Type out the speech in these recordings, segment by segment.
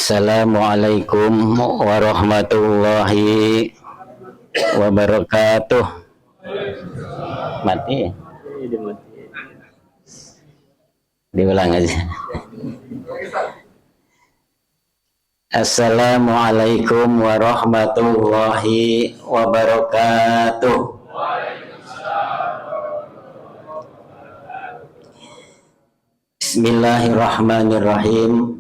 Assalamualaikum warahmatullahi wabarakatuh. Mati. Diulang aja. Assalamualaikum warahmatullahi wabarakatuh. Bismillahirrahmanirrahim.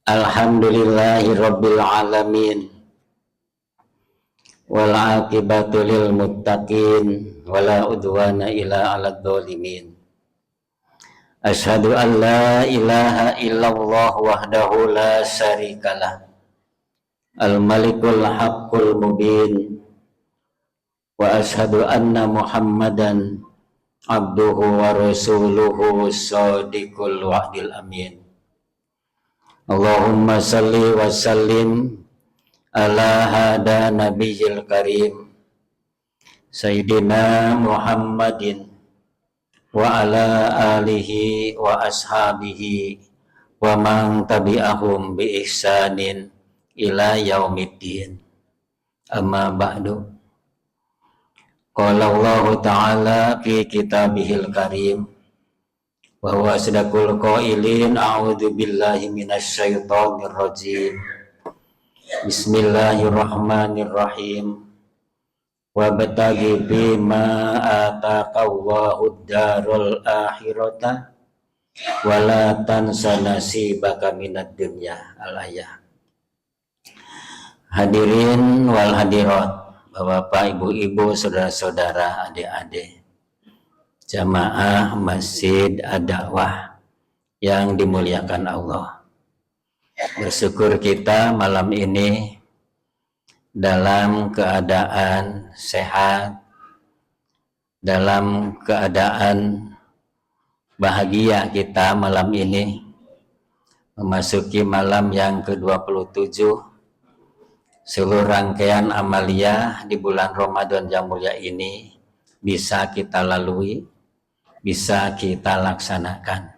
Alhamdulillahi rabbil alamin. Wal aqibatu lil muttaqin wala udwana illa 'alal zalimin. Asyhadu an la ilaha illallah wahdahu la syarikalah. Al malikul haqqul mubin. Wa asyhadu anna Muhammadan abduhu wa rasuluhu shadiqul wa'dil amin. Allahumma salli wa sallim ala hada nabiyil karim Sayyidina Muhammadin wa ala alihi wa ashabihi wa man tabi'ahum bi ihsanin ila yaumiddin. Amma ba'du. Qala Allah Ta'ala fi kitabihil karim wa huwa sadaqul qailin a'udzu billahi minasy syaithanir rajim. Bismillahirrahmanirrahim. Wa bataghi bima ataqallahu darul akhirata wa la tansa nasibaka minad dunya. Al-ayah. Hadirin wal hadirat, Bapak, Ibu-ibu, saudara-saudara, adik-adik jamaah Masjid Ad-Da'wah yang dimuliakan Allah. Bersyukur kita malam ini dalam keadaan sehat, dalam keadaan bahagia kita malam ini memasuki malam yang ke-27 seluruh rangkaian amalia di bulan Ramadan yang mulia ini bisa kita lalui, bisa kita laksanakan.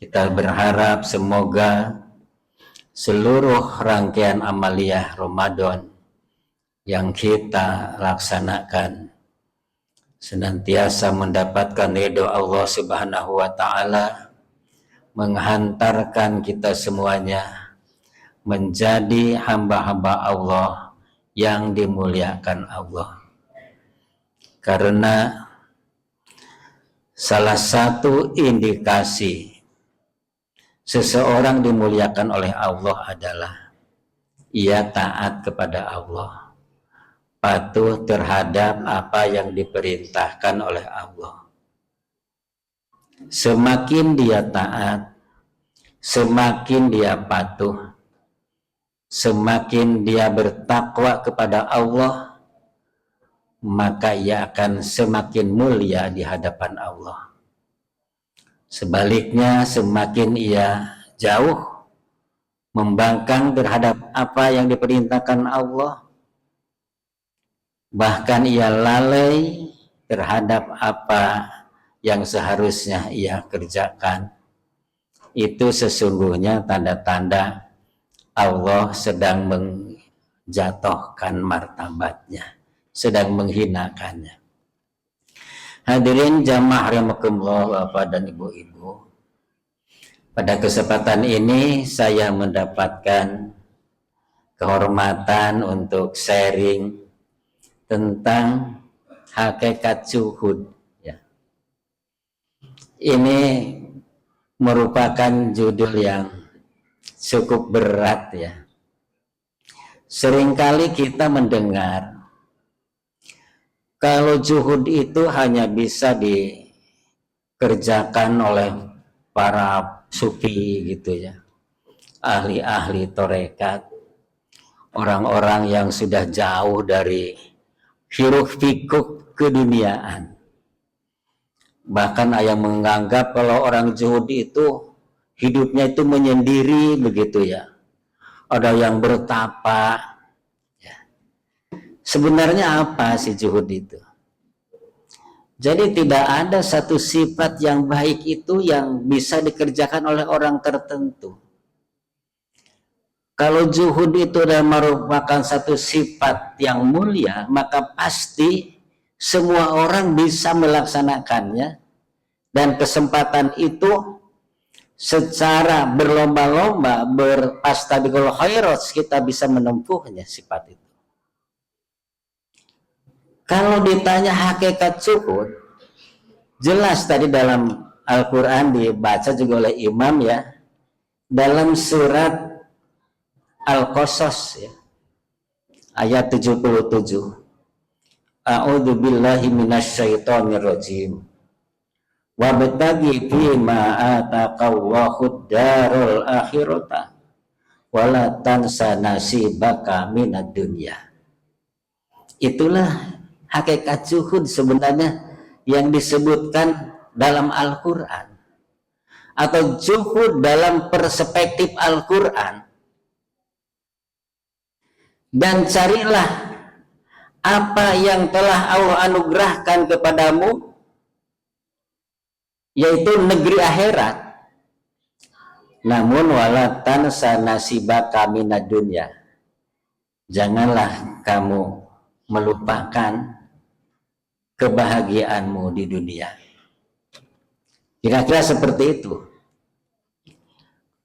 Kita berharap semoga seluruh rangkaian amaliyah Ramadan yang kita laksanakan senantiasa mendapatkan ridho Allah Subhanahu wa Ta'ala, menghantarkan kita semuanya menjadi hamba-hamba Allah yang dimuliakan Allah. Karena salah satu indikasi seseorang dimuliakan oleh Allah adalah ia taat kepada Allah, patuh terhadap apa yang diperintahkan oleh Allah. Semakin dia taat, semakin dia patuh, semakin dia bertakwa kepada Allah, maka ia akan semakin mulia di hadapan Allah. Sebaliknya, semakin ia jauh membangkang terhadap apa yang diperintahkan Allah, bahkan ia lalai terhadap apa yang seharusnya ia kerjakan, itu sesungguhnya tanda-tanda Allah sedang menjatuhkan martabatnya, sedang menghinakannya. Hadirin jamaah rahimakumullah, Bapak dan Ibu-ibu, pada kesempatan ini saya mendapatkan kehormatan untuk sharing tentang hakikat zuhud. Ya. Ini merupakan judul yang cukup berat ya. Seringkali kita mendengar kalau zuhud itu hanya bisa dikerjakan oleh para sufi gitu ya, ahli-ahli torekat, orang-orang yang sudah jauh dari hiruk-pikuk keduniaan. Bahkan ada yang menganggap kalau orang zuhud itu hidupnya itu menyendiri begitu ya. Ada yang bertapa. Sebenarnya apa sih zuhud itu? Jadi tidak ada satu sifat yang baik itu yang bisa dikerjakan oleh orang tertentu. Kalau zuhud itu adalah merupakan satu sifat yang mulia, maka pasti semua orang bisa melaksanakannya, dan kesempatan itu secara berlomba-lomba berfastabiqul khairat kita bisa menempuhnya sifat itu. Kalau ditanya hakikat zuhud, jelas tadi dalam Al-Quran dibaca juga oleh imam ya, dalam surat Al-Qasas ya, ayat 77. A'udzu billahi minasyaitonir rajim. Wabtaghi fima ataqallahu darul akhirata wala tansa nasibaka minad dunya. Itulah hakikat zuhud sebenarnya yang disebutkan dalam Al-Quran, atau zuhud dalam perspektif Al-Quran. Dan carilah apa yang telah Allah anugerahkan kepadamu, yaitu negeri akhirat. Namun wala tansa nasibaka minad dunya, janganlah kamu melupakan kebahagiaanmu di dunia. Kira-kira seperti itu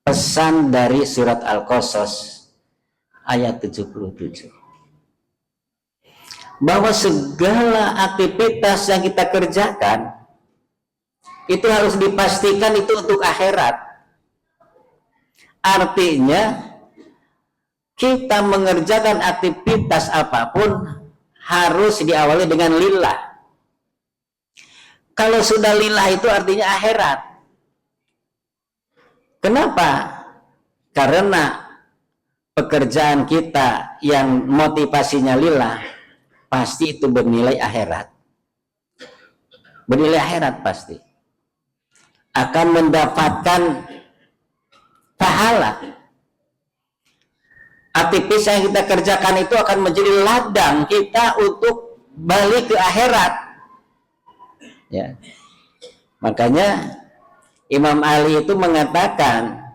pesan dari surat Al-Qasas ayat 77, bahwa segala aktivitas yang kita kerjakan itu harus dipastikan itu untuk akhirat. Artinya kita mengerjakan aktivitas apapun harus diawali dengan lillah. Kalau sudah lillah itu artinya akhirat. Kenapa? Karena pekerjaan kita yang motivasinya lillah pasti itu bernilai akhirat. Bernilai akhirat pasti. Akan mendapatkan pahala. Aktivitas yang kita kerjakan itu akan menjadi ladang kita untuk balik ke akhirat. Ya. Makanya Imam Ali itu mengatakan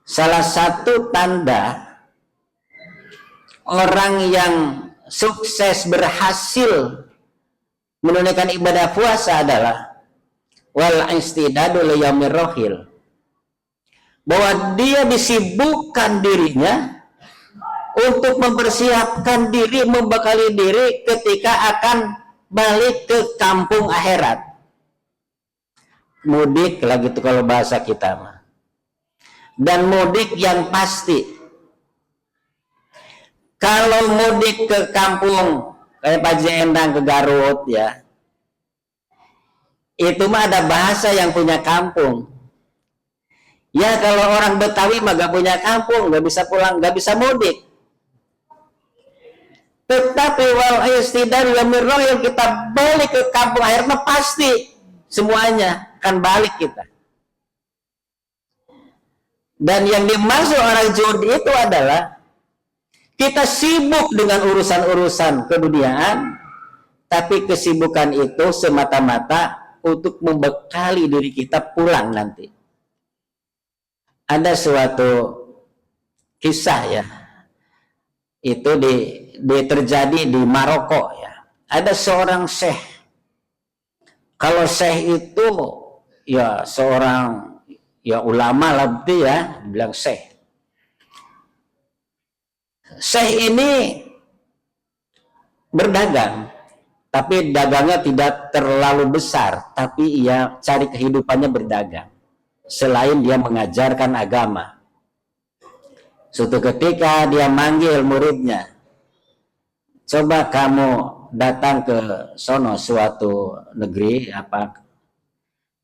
salah satu tanda orang yang sukses berhasil menunaikan ibadah puasa adalah wal istidadu liyaumir rohil, bahwa dia disibukkan dirinya untuk mempersiapkan diri, membekali diri ketika akan balik ke kampung akhirat. Mudik lagi itu kalau bahasa kita mah. Dan mudik yang pasti. Kalau mudik ke kampung kayak Pak Endang ke Garut ya, itu mah ada bahasa yang punya kampung. Ya kalau orang Betawi mah gak punya kampung, gak bisa pulang, gak bisa mudik. Tetapi wal istidar yang kita balik ke kampung akhirnya pasti semuanya akan balik kita. Dan yang dimaksud orang zuhud itu adalah kita sibuk dengan urusan-urusan keduniaan, tapi kesibukan itu semata-mata untuk membekali diri kita pulang nanti. Ada suatu kisah ya, itu terjadi di Maroko ya. Ada seorang syekh. Kalau syekh itu ya seorang ya ulama lah ya, bilang syekh. Syekh ini berdagang, tapi dagangnya tidak terlalu besar, tapi ia cari kehidupannya berdagang. Selain dia mengajarkan agama. Suatu ketika dia manggil muridnya, coba kamu datang ke sono suatu negeri apa,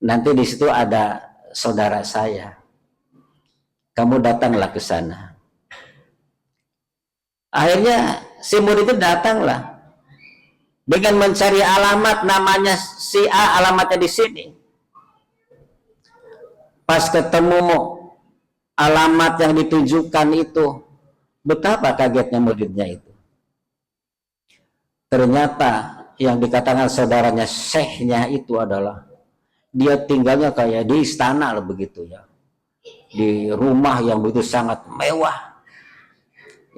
nanti di situ ada saudara saya, kamu datanglah ke sana. Akhirnya si murid itu datanglah dengan mencari alamat, namanya si A, alamatnya di sini. Pas ketemu alamat yang ditunjukkan itu, betapa kagetnya muridnya itu. Ternyata yang dikatakan saudaranya syekhnya itu adalah dia tinggalnya kayak di istana lah begitu ya. di rumah yang begitu sangat mewah,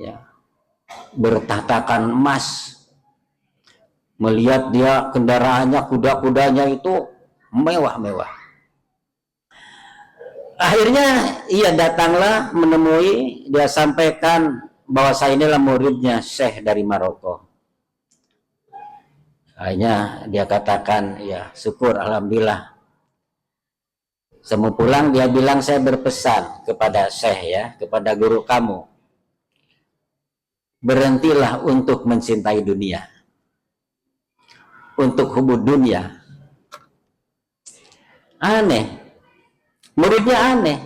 ya, bertatakan emas. Melihat dia kendaraannya, kuda-kudanya itu mewah-mewah. Akhirnya ia datanglah menemui, dia sampaikan bahwa saya inilah muridnya Syekh dari Maroko. Akhirnya dia katakan, ya syukur, alhamdulillah. Semua pulang dia bilang, saya berpesan kepada Syekh, ya, kepada guru kamu, berhentilah untuk mencintai dunia, untuk hubud dunia. Aneh, muridnya aneh.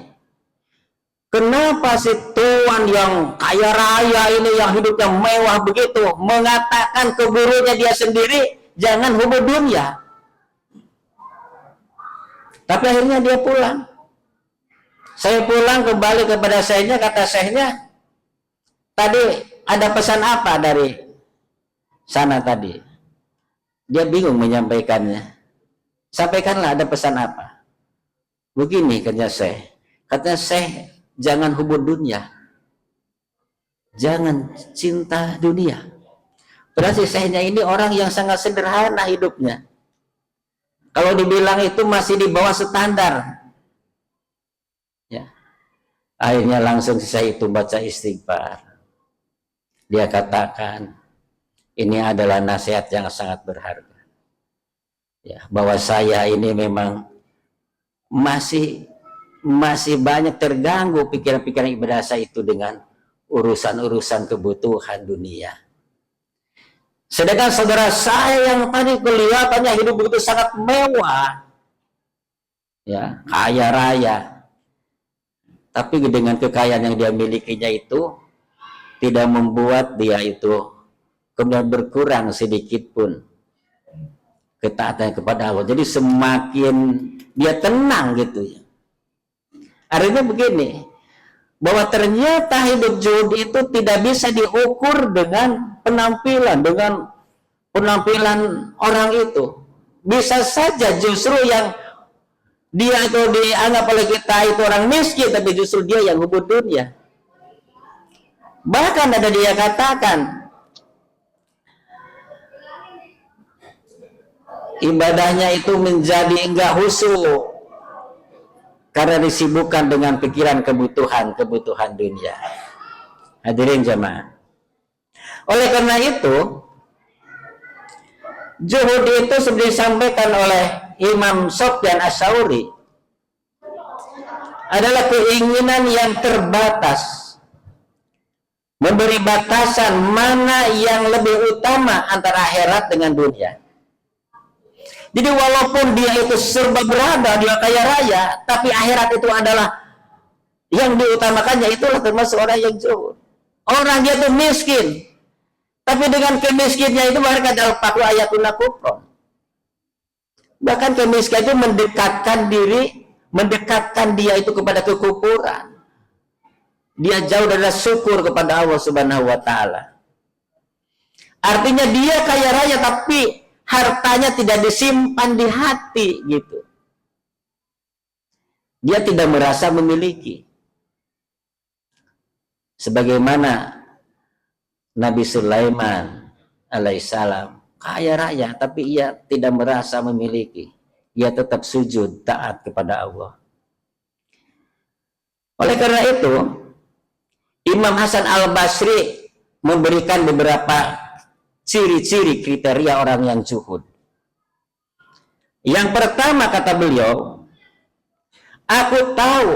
Kenapa si tuan yang kaya raya ini, yang hidupnya mewah begitu, mengatakan ke gurunya dia sendiri, jangan hubud dunia. Tapi akhirnya dia pulang. Saya pulang kembali kepada syekhnya, kata syekhnya, tadi ada pesan apa dari sana tadi? Dia bingung menyampaikannya. Sampaikanlah, ada pesan apa? Begini katanya Syekh. Katanya Syekh, jangan hubud dunia. Jangan cinta dunia. Berarti Syekhnya ini orang yang sangat sederhana hidupnya. Kalau dibilang itu masih di bawah standar. Ya. Akhirnya langsung Syekh itu baca istighfar. Dia katakan, ini adalah nasihat yang sangat berharga. Ya, bahwa saya ini memang masih banyak terganggu pikiran-pikiran ibadah saya itu dengan urusan-urusan kebutuhan dunia. Sedangkan saudara saya yang tadi kelihatannya hidup begitu sangat mewah, ya, kaya raya, tapi dengan kekayaan yang dia milikinya itu tidak membuat dia itu kemudian berkurang sedikit pun ketaatan kepada Allah. Jadi semakin dia tenang gitu ya. Artinya begini, bahwa ternyata hidup zuhud itu tidak bisa diukur dengan penampilan orang itu. Bisa saja justru yang dia itu dianggap oleh kita itu orang miskin, tapi justru dia yang hubud dunia. Bahkan ada dia katakan, ibadahnya itu menjadi enggak khusyuk karena disibukkan dengan pikiran kebutuhan dunia. Hadirin jemaah. Oleh karena itu, zuhud itu seperti disampaikan oleh Imam Sufyan Ats-Tsauri adalah keinginan yang terbatas, memberi batasan mana yang lebih utama antara akhirat dengan dunia. Jadi walaupun dia itu serba berada, dia kaya raya, tapi akhirat itu adalah yang diutamakannya, itulah termasuk orang yang zuhud. Orang dia itu miskin, tapi dengan kemiskinnya itu mereka adalah paku ayatuna kufron. Bahkan kemiskinan itu mendekatkan dia itu kepada kekufuran. Dia jauh dari syukur kepada Allah Subhanahu wa taala. Artinya dia kaya raya tapi hartanya tidak disimpan di hati gitu. Dia tidak merasa memiliki. Sebagaimana Nabi Sulaiman alaihissalam kaya raya tapi ia tidak merasa memiliki. Ia tetap sujud taat kepada Allah. Oleh karena itu, Imam Hasan Al-Basri memberikan beberapa ciri-ciri kriteria orang yang zuhud. Yang pertama kata beliau, aku tahu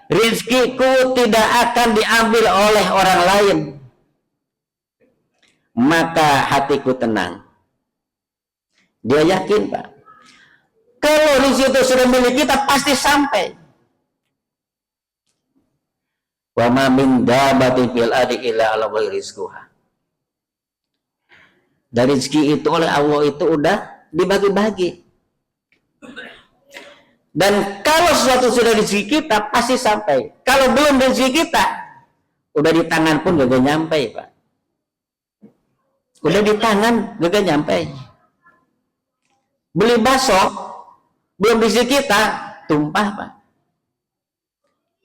rizkiku tidak akan diambil oleh orang lain, maka hatiku tenang. Dia yakin, Pak, kalau rezeki itu sudah milik kita pasti sampai. Wa ma min dabatin fil ardi illa 'ala Allahi rizquha. Dan rezeki itu oleh Allah itu udah dibagi-bagi. Dan kalau sesuatu sudah rezeki kita pasti sampai. Kalau belum rezeki kita, udah di tangan pun gak nyampe, Pak. Udah di tangan gak nyampe. Beli bakso belum rezeki kita tumpah, Pak.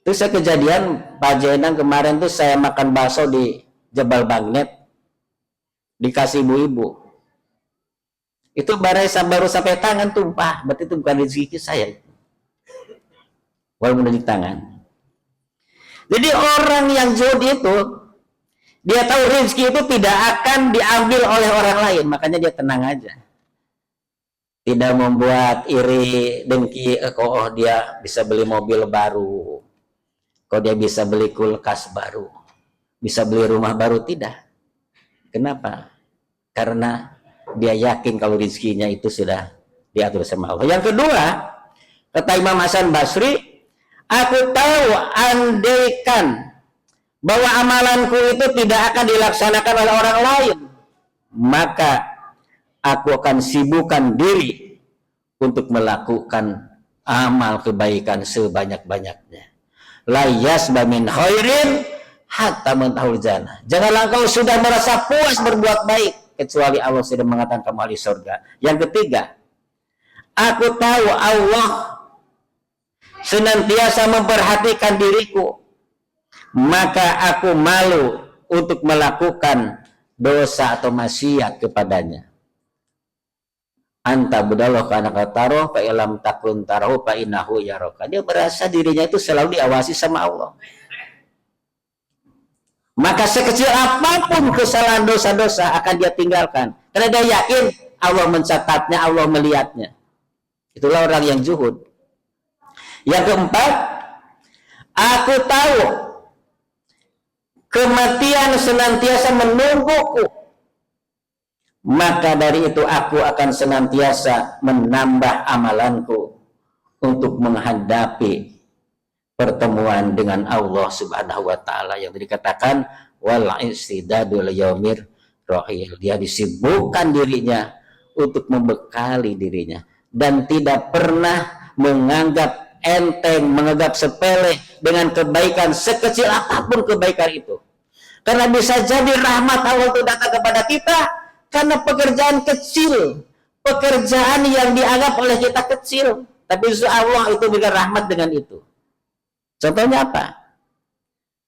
Terus saya kejadian Pak Jenang kemarin tuh saya makan bakso di Jebel Bagnet, dikasih ibu-ibu. Itu baru sampai tangan tumpah, berarti itu bukan rezeki saya. Walaupun di tangan. Jadi orang yang zuhud itu, dia tahu rezeki itu tidak akan diambil oleh orang lain, makanya dia tenang aja. Tidak membuat iri, dengki, oh dia bisa beli mobil baru, kok dia bisa beli kulkas baru, bisa beli rumah baru, tidak. Kenapa? Karena dia yakin kalau rezekinya itu sudah diatur sama Allah. Yang kedua, kata Imam Hasan Basri, aku tahu andaikan bahwa amalanku itu tidak akan dilaksanakan oleh orang lain, maka aku akan sibukkan diri untuk melakukan amal kebaikan sebanyak-banyaknya. La yasba min khairin hatta mentahul jannah. Janganlah engkau sudah merasa puas berbuat baik kecuali Allah sudah mengatakan kamu ahli surga. Yang ketiga, aku tahu Allah senantiasa memperhatikan diriku, maka aku malu untuk melakukan dosa atau maksiat kepadanya. Anta budallah kana kataro fa ilam takun tarahu fa innahu yaraka. Dia merasa dirinya itu selalu diawasi sama Allah. Maka sekecil apapun kesalahan dosa-dosa akan dia tinggalkan. Karena dia yakin Allah mencatatnya, Allah melihatnya. Itulah orang yang zuhud. Yang keempat, aku tahu kematian senantiasa menungguku. Maka dari itu aku akan senantiasa menambah amalanku untuk menghadapi pertemuan dengan Allah Subhanahu wa taala yang dikatakan wal istidadu liyaumir rahil. Dia disibukkan dirinya untuk membekali dirinya dan tidak pernah menganggap enteng, menganggap sepele dengan kebaikan sekecil apapun kebaikan itu. Karena bisa jadi rahmat Allah itu datang kepada kita karena pekerjaan kecil, pekerjaan yang dianggap oleh kita kecil, tapi Allah itu berikan rahmat dengan itu. Contohnya apa?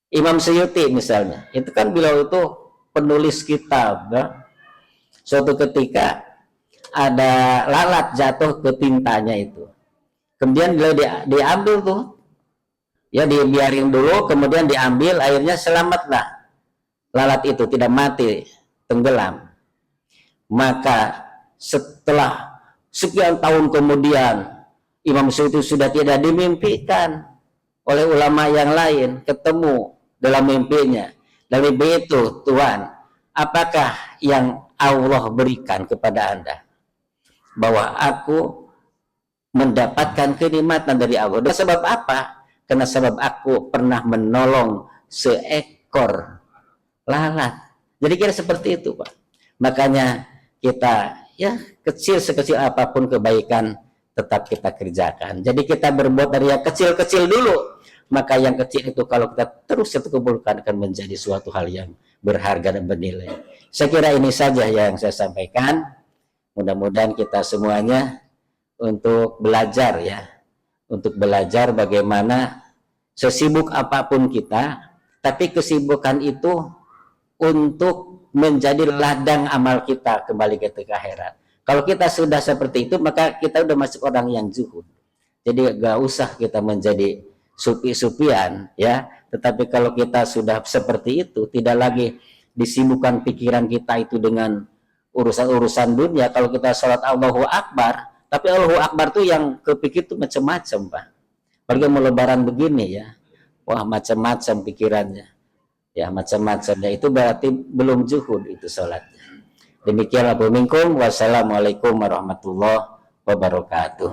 Imam Suyuti misalnya, itu kan beliau itu penulis kitab. Ya? Suatu ketika ada lalat jatuh ke tintanya itu, kemudian beliau diambil tuh, ya dibiarin dulu, kemudian diambil, akhirnya selamatlah lalat itu, tidak mati, tenggelam. Maka setelah sekian tahun kemudian Imam Suyuti sudah tidak dimimpikan oleh ulama yang lain, ketemu dalam mimpinya. Dan mimpi itu, Tuhan, apakah yang Allah berikan kepada Anda? Bahwa aku mendapatkan kenikmatan dari Allah. Dan sebab apa? Karena sebab aku pernah menolong seekor lalat. Jadi kira seperti itu, Pak. Makanya kita ya kecil sekecil apapun kebaikan tetap kita kerjakan. Jadi kita berbuat dari yang kecil-kecil dulu. Maka yang kecil itu kalau kita terus itu kumpulkan akan menjadi suatu hal yang berharga dan bernilai. Saya kira ini saja yang saya sampaikan. Mudah-mudahan kita semuanya untuk belajar ya. Untuk belajar bagaimana sesibuk apapun kita, tapi kesibukan itu untuk menjadi ladang amal kita kembali ke akhirat. Kalau kita sudah seperti itu, maka kita sudah masuk orang yang zuhud. Jadi gak usah kita menjadi supi-supian ya. Tetapi kalau kita sudah seperti itu, tidak lagi disibukkan pikiran kita itu dengan urusan-urusan dunia. Kalau kita sholat Allahu Akbar, tapi Allahu Akbar tuh yang kepikir tuh macam-macam, Pak. Apalagi mau lebaran begini ya, wah macam-macam pikirannya. Ya macam-macam ya, itu berarti belum zuhud itu sholatnya. Demikianlah minkum. Wassalamualaikum warahmatullahi wabarakatuh.